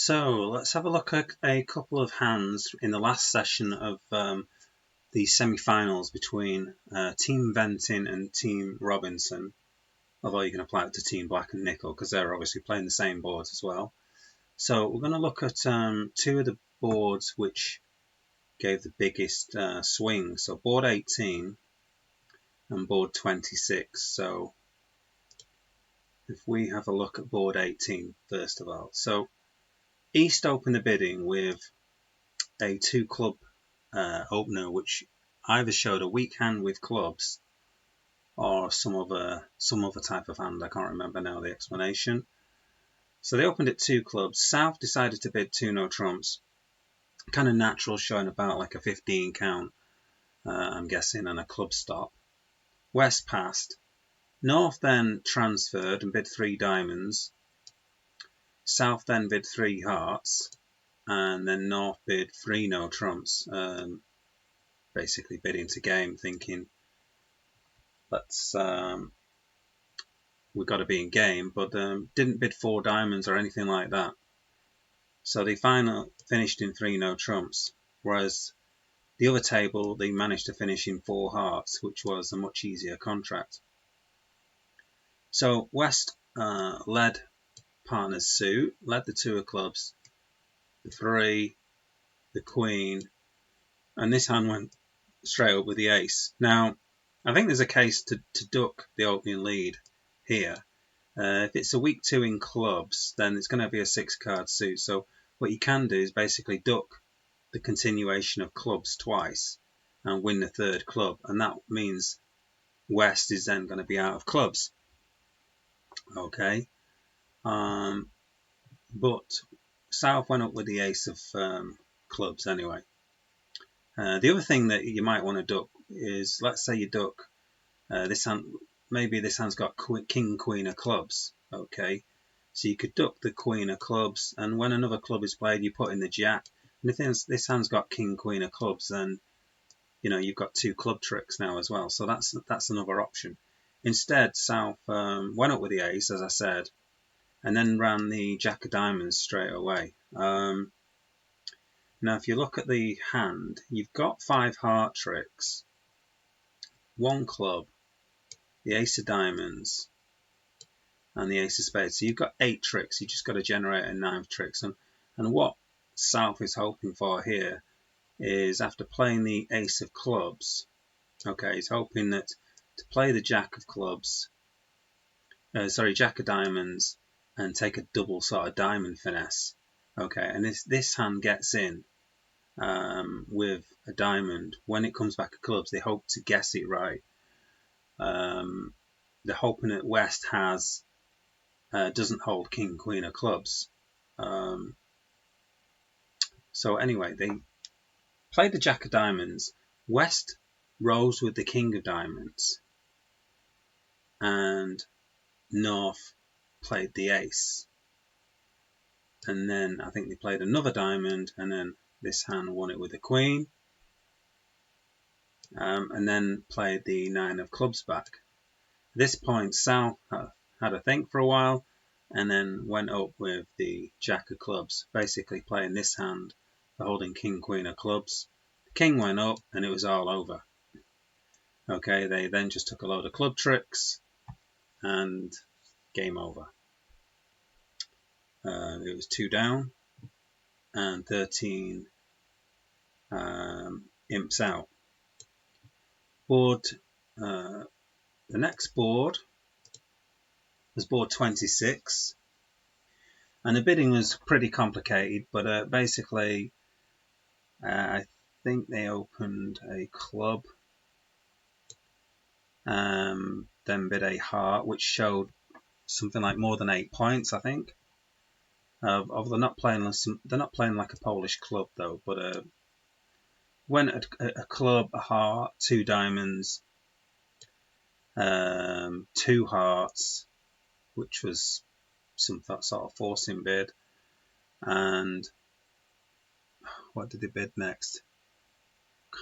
So let's have a look at a couple of hands in the last session of the semi-finals between Team Ventin and Team Robinson, although you can apply it to Team Black and Nickel because they're obviously playing the same boards as well. So we're going to look at two of the boards which gave the biggest swing. So board 18 and board 26. So if we have a look at board 18 first of all. So East opened the bidding with a 2-club opener, which either showed a weak hand with clubs or some other type of hand. I can't remember now the explanation. So they opened at 2 clubs. South decided to bid 2 no trumps. Kind of natural, showing about like a 15 count, I'm guessing, and a club stop. West passed. North then transferred and bid 3 diamonds. South then bid 3 hearts. And then North bid 3 no trumps. Basically bidding to game, thinking we've got to be in game, but didn't bid 4 diamonds or anything like that. So the final finished in 3 no trumps, whereas the other table they managed to finish in 4 hearts, which was a much easier contract. So West led partners suit, led the 2 of clubs, the 3, the queen, and this hand went straight up with the ace. Now, I think there's a case to duck the opening lead here. If it's a weak 2 in clubs, then it's going to be a 6-card suit. So what you can do is basically duck the continuation of clubs twice and win the 3rd club. And that means West is then going to be out of clubs. Okay. But South went up with the ace of clubs anyway. The other thing that you might want to duck is, let's say you duck this hand. Maybe this hand's got king, queen of clubs. Okay, so you could duck the queen of clubs, and when another club is played, you put in the jack. And if this hand's got king, queen of clubs, then you've got 2 club tricks now as well. So that's another option. Instead, South went up with the ace, as I said, and then ran the jack of diamonds straight away. Now, if you look at the hand, you've got 5 heart tricks, 1 club, the ace of diamonds, and the ace of spades. So you've got 8 tricks. You just got to generate a 9th tricks. And what South is hoping for here is, after playing the ace of clubs, okay, he's hoping that to play the jack of clubs, jack of diamonds, and take a double sort of diamond finesse. Okay, and this hand gets in with a diamond. When it comes back to clubs, they hope to guess it right. They're hoping that West doesn't hold king, queen of clubs. So anyway, they played the jack of diamonds. West rose with the king of diamonds, and North played the ace. And then I think they played another diamond, and then this hand won it with the queen, and then played the 9 of clubs back. At this point, South had a think for a while, and then went up with the jack of clubs, basically playing this hand for holding king, queen of clubs. The king went up, and it was all over. Okay, they then just took a load of club tricks, and game over. It was 2 down, and 13 imps out. The next board was board 26, and the bidding was pretty complicated, but basically I think they opened a club, then bid a heart, which showed something like more than 8 points, I think. They're not playing like a Polish club though, but went a club, a heart, 2 diamonds, 2 hearts, which was some sort of forcing bid, and what did they bid next?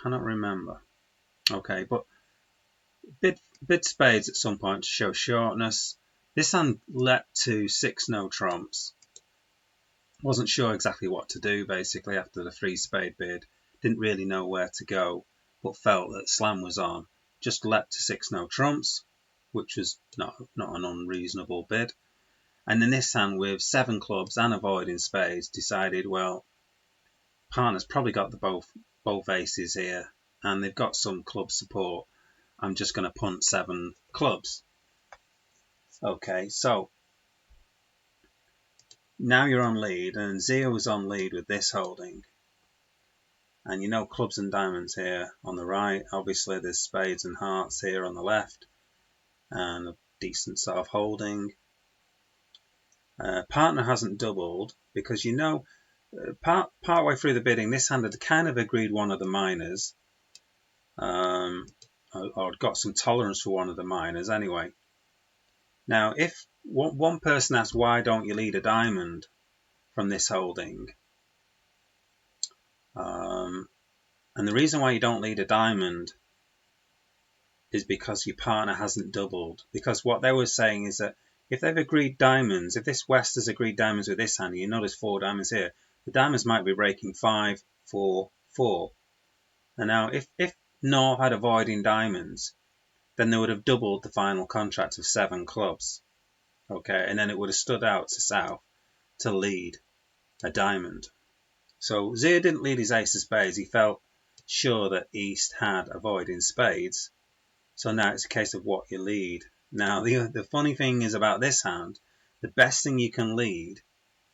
Cannot remember. Okay, but bid spades at some point to show shortness. This hand leapt to 6 no trumps, Wasn't sure exactly what to do basically after the free spade bid. Didn't really know where to go, but felt that slam was on. Just leapt to 6 no trumps, which was not an unreasonable bid. And in this hand, with 7 clubs and avoiding spades, decided, well, partner's probably got the both aces here, and they've got some club support. I'm just going to punt 7 clubs. Okay, so now you're on lead, and Zia was on lead with this holding. And you know, clubs and diamonds here on the right. Obviously, there's spades and hearts here on the left, and a decent sort of holding. Partner hasn't doubled because you know, part way through the bidding, this hand had kind of agreed one of the minors, or got some tolerance for one of the minors anyway. Now, if one person asks, why don't you lead a diamond from this holding? And the reason why you don't lead a diamond is because your partner hasn't doubled. Because what they were saying is that if they've agreed diamonds, if this West has agreed diamonds with this hand, and you notice 4 diamonds here, the diamonds might be breaking 5, 4, 4. And now if North had avoiding diamonds, then they would have doubled the final contract of 7 clubs. Okay, and then it would have stood out to South to lead a diamond. So Zia didn't lead his ace of spades. He felt sure that East had avoiding spades. So now it's a case of what you lead. Now the funny thing is about this hand, the best thing you can lead,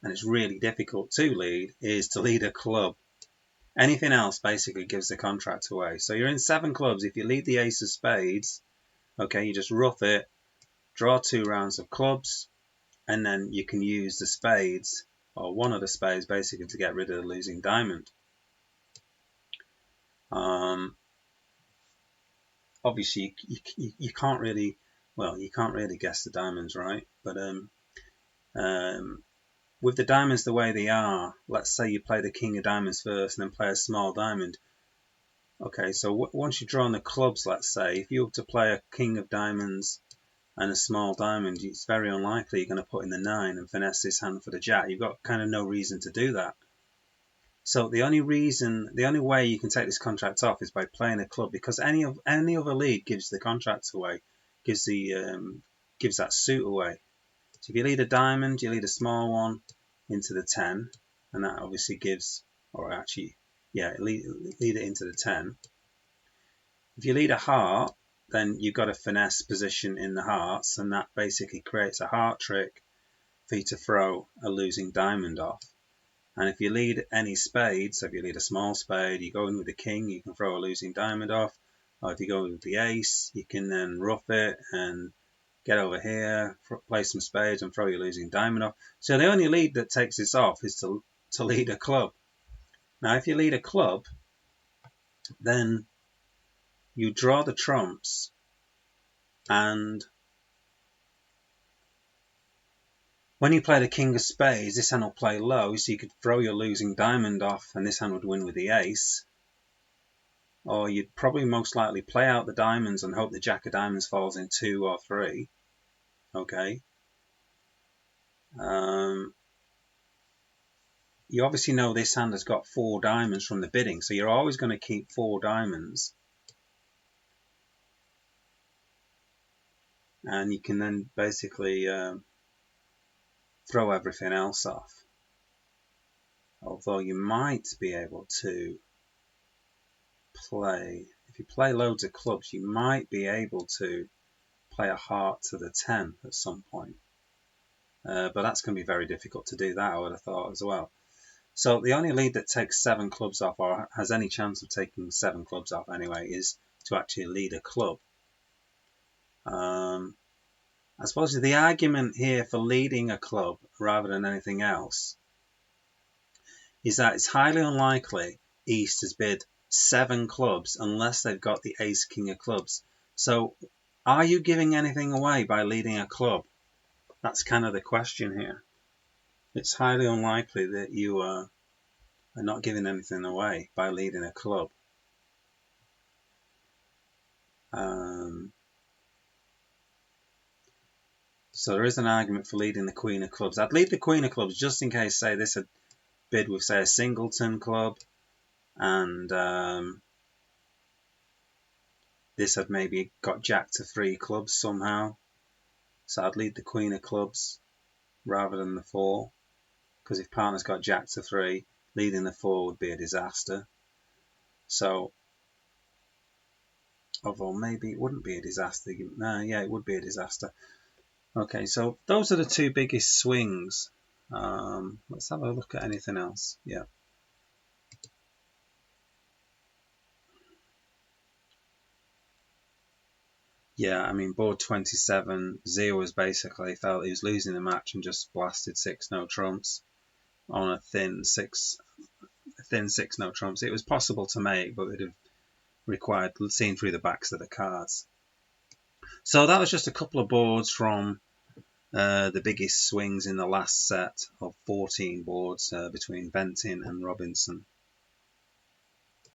and it's really difficult to lead, is to lead a club. Anything else basically gives the contract away. So you're in 7 clubs. If you lead the ace of spades, okay, you just rough it, draw 2 rounds of clubs, and then you can use the spades, or one of the spades basically, to get rid of the losing diamond. Obviously you can't really, well, you can't really guess the diamonds, right? But with the diamonds the way they are, let's say you play the king of diamonds first and then play a small diamond. Okay, so once you've drawn the clubs, let's say, if you were to play a king of diamonds and a small diamond, it's very unlikely you're going to put in the 9 and finesse this hand for the jack. You've got kind of no reason to do that. So the only way you can take this contract off is by playing a club, because any other lead gives the contract away, gives that suit away. So if you lead a diamond, you lead a small one into the 10, and that obviously gives, or actually, yeah, lead it into the 10. If you lead a heart, then you've got a finesse position in the hearts, and that basically creates a heart trick for you to throw a losing diamond off. And if you lead any spades, so if you lead a small spade, you go in with the king, you can throw a losing diamond off. Or if you go with the ace, you can then rough it and get over here, play some spades and throw your losing diamond off. So the only lead that takes this off is to lead a club. Now if you lead a club, then you draw the trumps, and when you play the king of spades, this hand will play low, so you could throw your losing diamond off and this hand would win with the ace. Or you'd probably most likely play out the diamonds and hope the jack of diamonds falls in 2 or 3. Okay. You obviously know this hand has got 4 diamonds from the bidding, so you're always going to keep 4 diamonds. And you can then basically throw everything else off. Although you might be able to play, if you play loads of clubs, you might be able to play a heart to the 10 at some point. But that's going to be very difficult to do that, I would have thought as well. So the only lead that takes 7 clubs off, or has any chance of taking 7 clubs off anyway, is to actually lead a club. I suppose the argument here for leading a club rather than anything else is that it's highly unlikely East has bid 7 clubs unless they've got the ace king of clubs. So are you giving anything away by leading a club? That's kind of the question here. It's highly unlikely that you are not giving anything away by leading a club. So there is an argument for leading the Queen of Clubs. I'd lead the Queen of Clubs just in case, say, this had bid with, say, a singleton club, and this had maybe got Jack to 3 clubs somehow. So I'd lead the Queen of Clubs rather than the 4, because if partner's got Jack to 3, leading the 4 would be a disaster. So, although maybe it wouldn't be a disaster. Yeah, it would be a disaster. Okay, so those are the 2 biggest swings. Let's have a look at anything else. Yeah. Yeah, I mean, board 27, Zia was basically felt he was losing the match and just blasted 6 no trumps on a thin 6 no trumps. It was possible to make, but it would have required seeing through the backs of the cards. So that was just a couple of boards from the biggest swings in the last set of 14 boards between Ventin and Robinson.